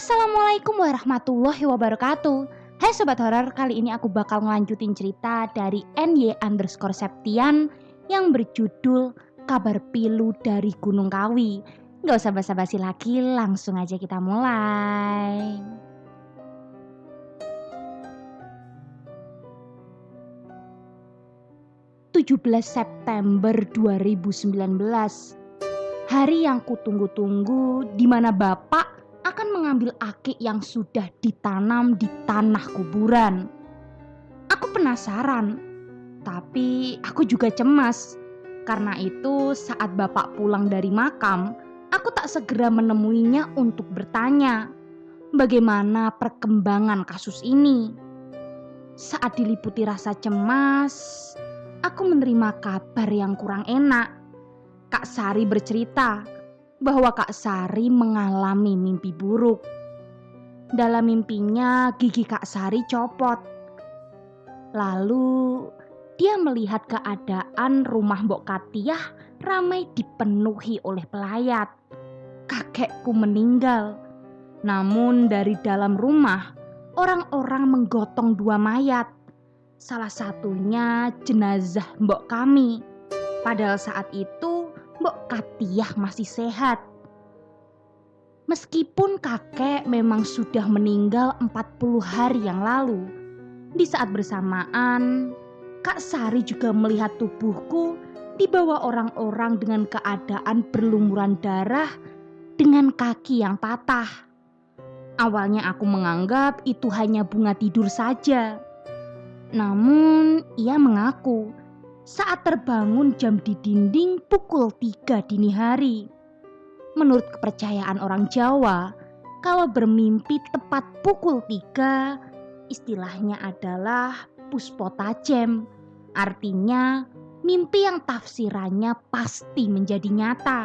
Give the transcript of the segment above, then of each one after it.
Assalamualaikum warahmatullahi wabarakatuh. Hai Sobat Horor, kali ini aku bakal ngelanjutin cerita dari NY_Septian yang berjudul Kabar Pilu dari Gunung Kawi. Gak usah basa-basi lagi, langsung aja kita mulai. September 2019, hari yang kutunggu-tunggu di mana Bapak akan mengambil akik yang sudah ditanam di tanah kuburan. Aku penasaran, tapi aku juga cemas. Karena itu saat Bapak pulang dari makam, aku tak segera menemuinya untuk bertanya bagaimana perkembangan kasus ini. Saat diliputi rasa cemas, aku menerima kabar yang kurang enak. Kak Sari bercerita bahwa Kak Sari mengalami mimpi buruk. Dalam mimpinya gigi Kak Sari copot. Lalu dia melihat keadaan rumah Mbok Katiah ramai dipenuhi oleh pelayat. Kakekku meninggal. Namun dari dalam rumah orang-orang menggotong dua mayat. Salah satunya jenazah Mbok kami. Padahal saat itu Mbok Katiah masih sehat. Meskipun kakek memang sudah meninggal 40 hari yang lalu, di saat bersamaan Kak Sari juga melihat tubuhku dibawa orang-orang dengan keadaan berlumuran darah dengan kaki yang patah. Awalnya aku menganggap itu hanya bunga tidur saja. Namun ia mengaku saat terbangun jam di dinding pukul 3 dini hari. Menurut kepercayaan orang Jawa, kalau bermimpi tepat pukul 3, istilahnya adalah puspo tajem. Artinya mimpi yang tafsirannya pasti menjadi nyata.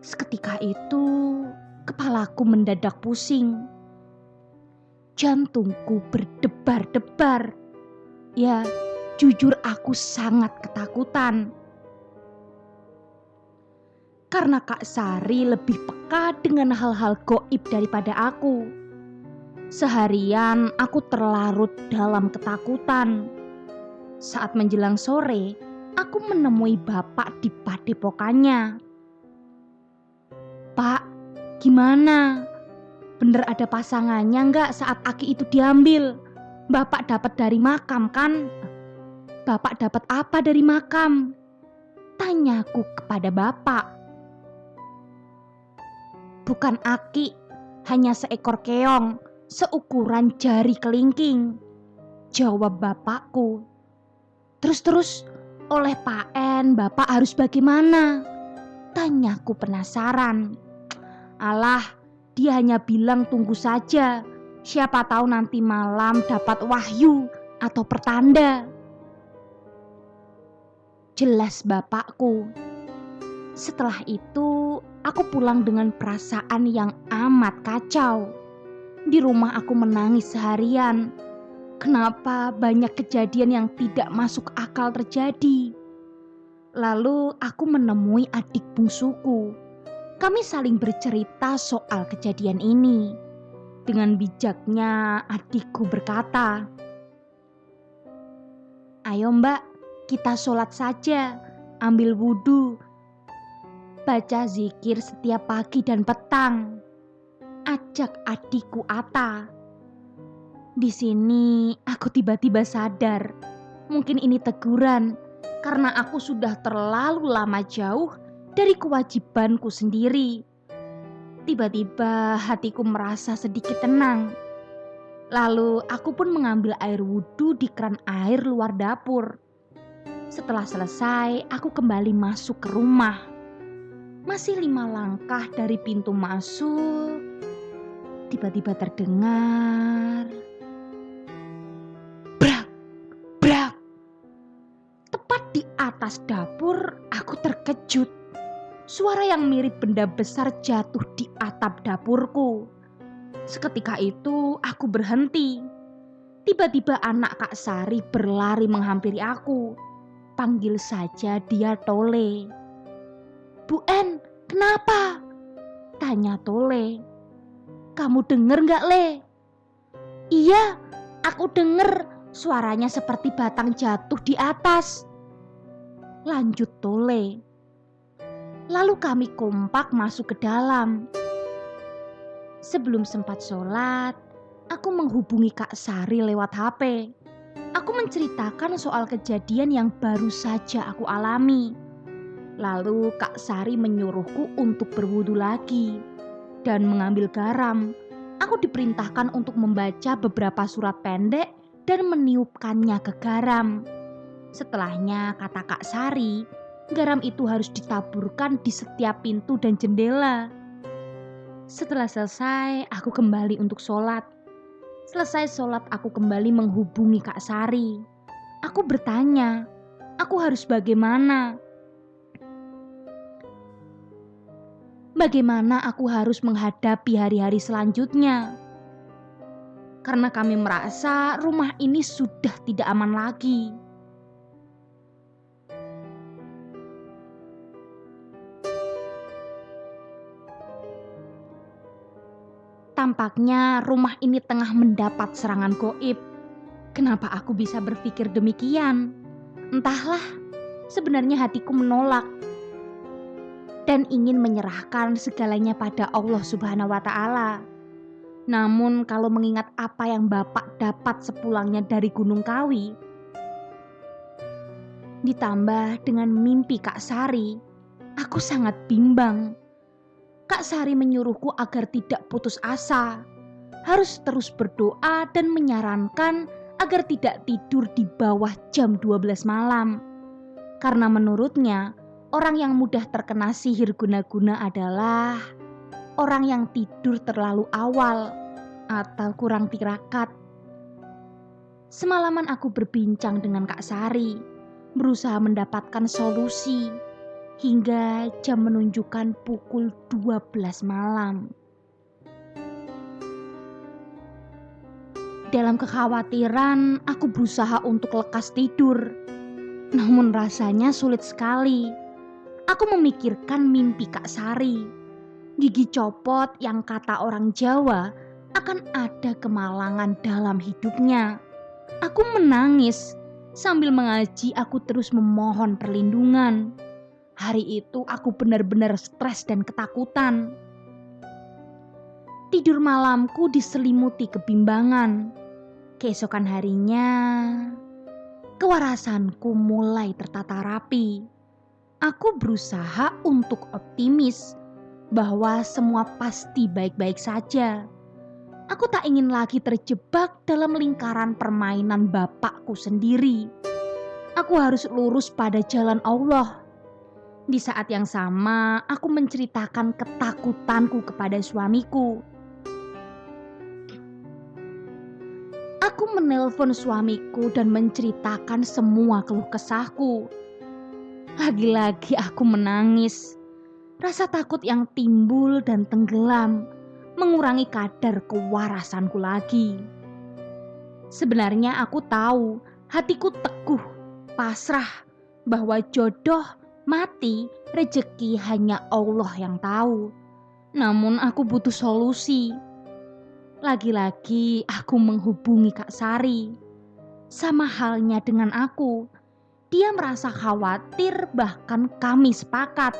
Seketika itu, kepalaku mendadak pusing. Jantungku berdebar-debar. Ya, jujur aku sangat ketakutan. Karena Kak Sari lebih peka dengan hal-hal gaib daripada aku. Seharian aku terlarut dalam ketakutan. Saat menjelang sore, aku menemui Bapak di padepokannya. "Pak, gimana? Bener ada pasangannya nggak saat aki itu diambil? Bapak dapat dari makam kan?" "Bapak dapat apa dari makam?" tanyaku kepada Bapak. "Bukan aki, hanya seekor keong, seukuran jari kelingking," jawab bapakku. Terus oleh Pak En, Bapak harus bagaimana?" tanyaku penasaran. "Alah, dia hanya bilang tunggu saja. Siapa tahu nanti malam dapat wahyu atau pertanda," jelas bapakku. Setelah itu, aku pulang dengan perasaan yang amat kacau. Di rumah aku menangis seharian. Kenapa banyak kejadian yang tidak masuk akal terjadi? Lalu aku menemui adik bungsuku. Kami saling bercerita soal kejadian ini. Dengan bijaknya adikku berkata, "Ayo Mbak, kita sholat saja, ambil wudhu, baca zikir setiap pagi dan petang," ajak adikku Ata. Di sini aku tiba-tiba sadar, mungkin ini teguran karena aku sudah terlalu lama jauh dari kewajibanku sendiri. Tiba-tiba hatiku merasa sedikit tenang. Lalu aku pun mengambil air wudhu di keran air luar dapur. Setelah selesai, aku kembali masuk ke rumah. Masih 5 langkah dari pintu masuk, tiba-tiba terdengar brak, brak. Tepat di atas dapur, aku terkejut. Suara yang mirip benda besar jatuh di atap dapurku. Seketika itu aku berhenti. Tiba-tiba anak Kak Sari berlari menghampiri aku. Panggil saja dia Tole. "Bu En, kenapa?" tanya Tole. Kamu denger gak, Le? Iya, aku denger. Suaranya seperti batang jatuh di atas. Lanjut Tole. Lalu kami kompak masuk ke dalam. Sebelum sempat sholat, aku menghubungi Kak Sari lewat HP. Aku menceritakan soal kejadian yang baru saja aku alami. Lalu Kak Sari menyuruhku untuk berwudu lagi dan mengambil garam. Aku diperintahkan untuk membaca beberapa surat pendek dan meniupkannya ke garam. Setelahnya, kata Kak Sari, garam itu harus ditaburkan di setiap pintu dan jendela. Setelah selesai, aku kembali untuk sholat. Selesai sholat, aku kembali menghubungi Kak Sari. Aku bertanya, aku harus bagaimana? Bagaimana aku harus menghadapi hari-hari selanjutnya? Karena kami merasa rumah ini sudah tidak aman lagi. Tampaknya rumah ini tengah mendapat serangan gaib. Kenapa aku bisa berpikir demikian? Entahlah, sebenarnya hatiku menolak dan ingin menyerahkan segalanya pada Allah Subhanahu wa Ta'ala. Namun kalau mengingat apa yang Bapak dapat sepulangnya dari Gunung Kawi, ditambah dengan mimpi Kak Sari, aku sangat bimbang. Kak Sari menyuruhku agar tidak putus asa, harus terus berdoa dan menyarankan agar tidak tidur di bawah jam 12 malam. Karena menurutnya, orang yang mudah terkena sihir guna-guna adalah orang yang tidur terlalu awal atau kurang tirakat. Semalaman aku berbincang dengan Kak Sari, berusaha mendapatkan solusi hingga jam menunjukkan pukul 12 malam. Dalam kekhawatiran, aku berusaha untuk lekas tidur. Namun rasanya sulit sekali. Aku memikirkan mimpi Kak Sari. Gigi copot yang kata orang Jawa akan ada kemalangan dalam hidupnya. Aku menangis sambil mengaji. Aku terus memohon perlindungan. Hari itu aku benar-benar stres dan ketakutan. Tidur malamku diselimuti kebimbangan. Keesokan harinya, kewarasanku mulai tertata rapi. Aku berusaha untuk optimis bahwa semua pasti baik-baik saja. Aku tak ingin lagi terjebak dalam lingkaran permainan bapakku sendiri. Aku harus lurus pada jalan Allah. Di saat yang sama, aku menceritakan ketakutanku kepada suamiku. Aku menelpon suamiku dan menceritakan semua keluh kesahku. Lagi-lagi aku menangis. Rasa takut yang timbul dan tenggelam mengurangi kadar kewarasanku lagi. Sebenarnya aku tahu, hatiku teguh, pasrah bahwa jodoh, mati, rejeki hanya Allah yang tahu. Namun aku butuh solusi. Lagi-lagi aku menghubungi Kak Sari. Sama halnya dengan aku, dia merasa khawatir, bahkan kami sepakat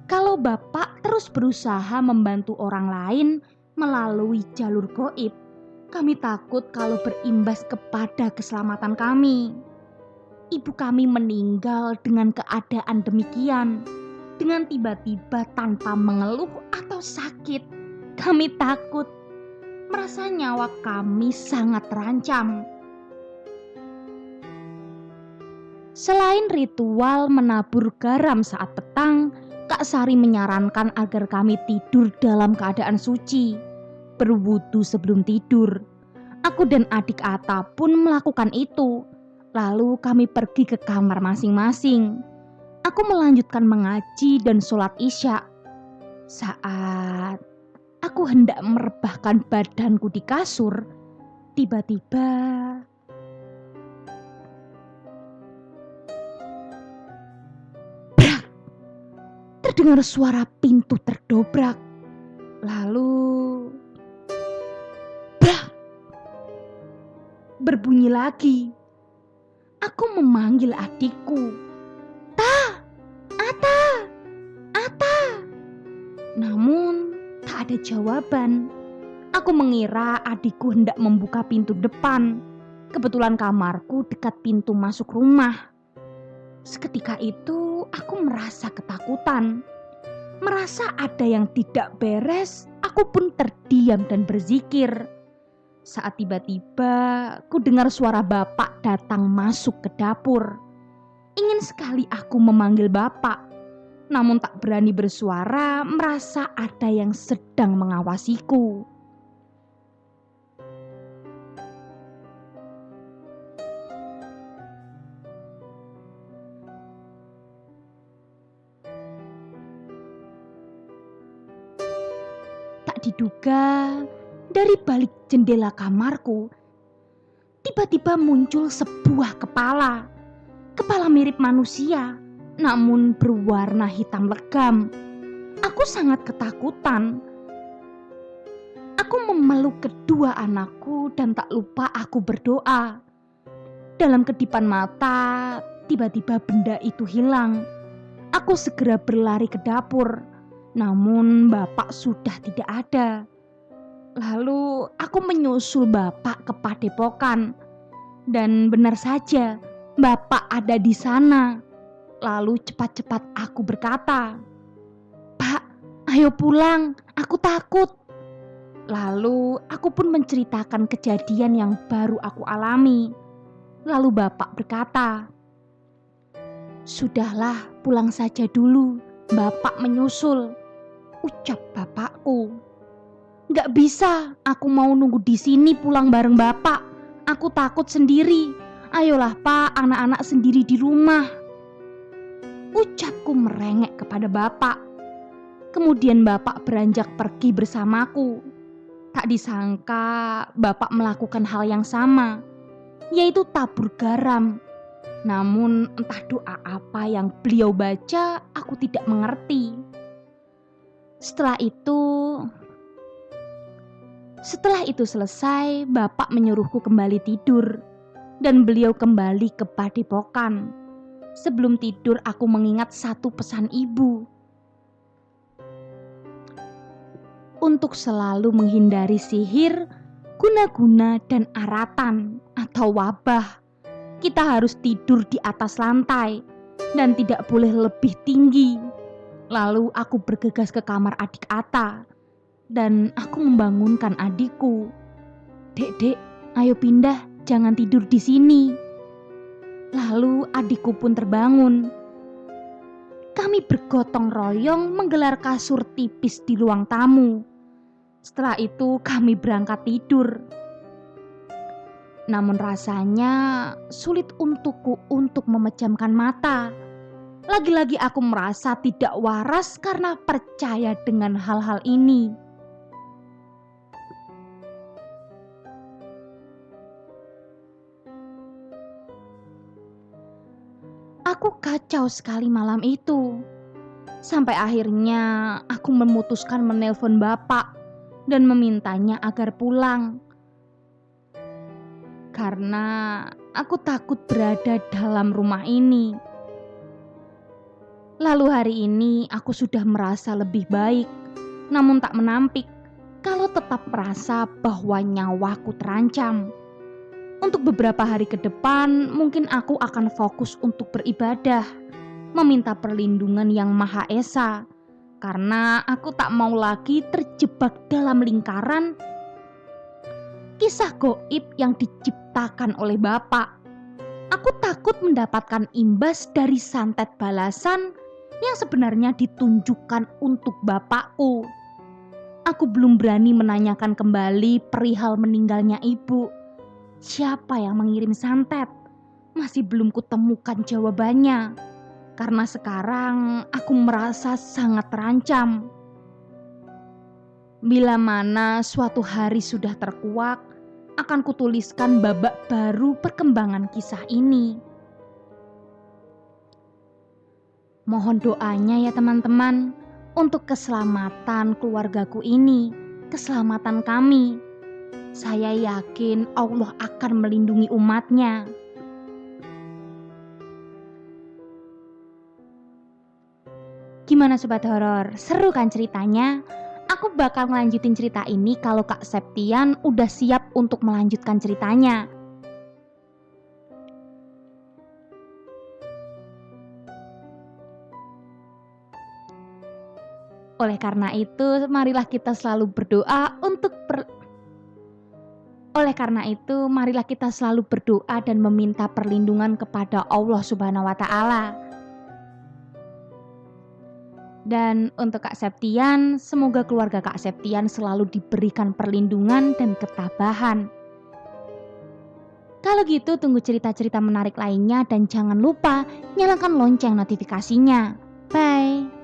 kalau Bapak terus berusaha membantu orang lain melalui jalur gaib, kami takut kalau berimbas kepada keselamatan kami. Ibu kami meninggal dengan keadaan demikian, dengan tiba-tiba tanpa mengeluh atau sakit. Kami takut, merasa nyawa kami sangat terancam. Selain ritual menabur garam saat petang, Kak Sari menyarankan agar kami tidur dalam keadaan suci, berwudu sebelum tidur. Aku dan adik Ata pun melakukan itu. Lalu kami pergi ke kamar masing-masing. Aku melanjutkan mengaji dan sholat isya. Saat aku hendak merebahkan badanku di kasur, tiba-tiba terdengar suara pintu terdobrak. Lalu berbunyi lagi. Aku memanggil adikku. "Ta, Ata, Ata." Namun tak ada jawaban. Aku mengira adikku hendak membuka pintu depan. Kebetulan kamarku dekat pintu masuk rumah. Seketika itu aku merasa ketakutan. Merasa ada yang tidak beres, aku pun terdiam dan berzikir. Saat tiba-tiba ku dengar suara bapak datang masuk ke dapur. Ingin sekali aku memanggil bapak, namun tak berani bersuara, merasa ada yang sedang mengawasiku. Tak diduga, dari balik jendela kamarku, tiba-tiba muncul sebuah kepala. Kepala mirip manusia, namun berwarna hitam legam. Aku sangat ketakutan. Aku memeluk kedua anakku dan tak lupa aku berdoa. Dalam kedipan mata, tiba-tiba benda itu hilang. Aku segera berlari ke dapur. Namun bapak sudah tidak ada. Lalu aku menyusul bapak ke padepokan. Dan benar saja, bapak ada di sana. Lalu cepat-cepat aku berkata, "Pak, ayo pulang, aku takut." Lalu aku pun menceritakan kejadian yang baru aku alami. Lalu bapak berkata, "Sudahlah, pulang saja dulu, bapak menyusul." Ucap bapakku. "Gak bisa, aku mau nunggu di sini pulang bareng bapak. Aku takut sendiri. Ayolah pak, anak-anak sendiri di rumah." Ucapku merengek kepada bapak. Kemudian bapak beranjak pergi bersamaku. Tak disangka bapak melakukan hal yang sama, yaitu tabur garam. Namun entah doa apa yang beliau baca, aku tidak mengerti. Setelah itu selesai, bapak menyuruhku kembali tidur dan beliau kembali ke padepokan. Sebelum tidur aku mengingat satu pesan ibu. Untuk selalu menghindari sihir, guna-guna dan aratan atau wabah, kita harus tidur di atas lantai dan tidak boleh lebih tinggi. Lalu aku bergegas ke kamar adik Ata dan aku membangunkan adikku. "Dek, ayo pindah, jangan tidur di sini." Lalu adikku pun terbangun. Kami bergotong royong menggelar kasur tipis di ruang tamu. Setelah itu kami berangkat tidur. Namun rasanya sulit untukku untuk memejamkan mata. Lagi-lagi aku merasa tidak waras karena percaya dengan hal-hal ini. Aku kacau sekali malam itu. Sampai akhirnya aku memutuskan menelpon bapak dan memintanya agar pulang. Karena aku takut berada dalam rumah ini. Lalu hari ini aku sudah merasa lebih baik, namun tak menampik kalau tetap merasa bahwa nyawaku terancam. Untuk beberapa hari ke depan mungkin aku akan fokus untuk beribadah, meminta perlindungan Yang Maha Esa, karena aku tak mau lagi terjebak dalam lingkaran kisah gaib yang diciptakan oleh bapak. Aku takut mendapatkan imbas dari santet balasan yang sebenarnya ditunjukkan untuk bapakku. Aku belum berani menanyakan kembali perihal meninggalnya ibu. Siapa yang mengirim santet? Masih belum kutemukan jawabannya. Karena sekarang aku merasa sangat terancam. Bila mana suatu hari sudah terkuak, akan kutuliskan babak baru perkembangan kisah ini. Mohon doanya ya teman-teman, untuk keselamatan keluargaku ini, keselamatan kami. Saya yakin Allah akan melindungi umatnya. Gimana Sobat Horor? Seru kan ceritanya? Aku bakal ngelanjutin cerita ini kalau Kak Septian udah siap untuk melanjutkan ceritanya. Oleh karena itu, marilah kita selalu berdoa dan meminta perlindungan kepada Allah Subhanahu wa taala. Dan untuk Kak Septian, semoga keluarga Kak Septian selalu diberikan perlindungan dan ketabahan. Kalau gitu tunggu cerita-cerita menarik lainnya dan jangan lupa nyalakan lonceng notifikasinya. Bye!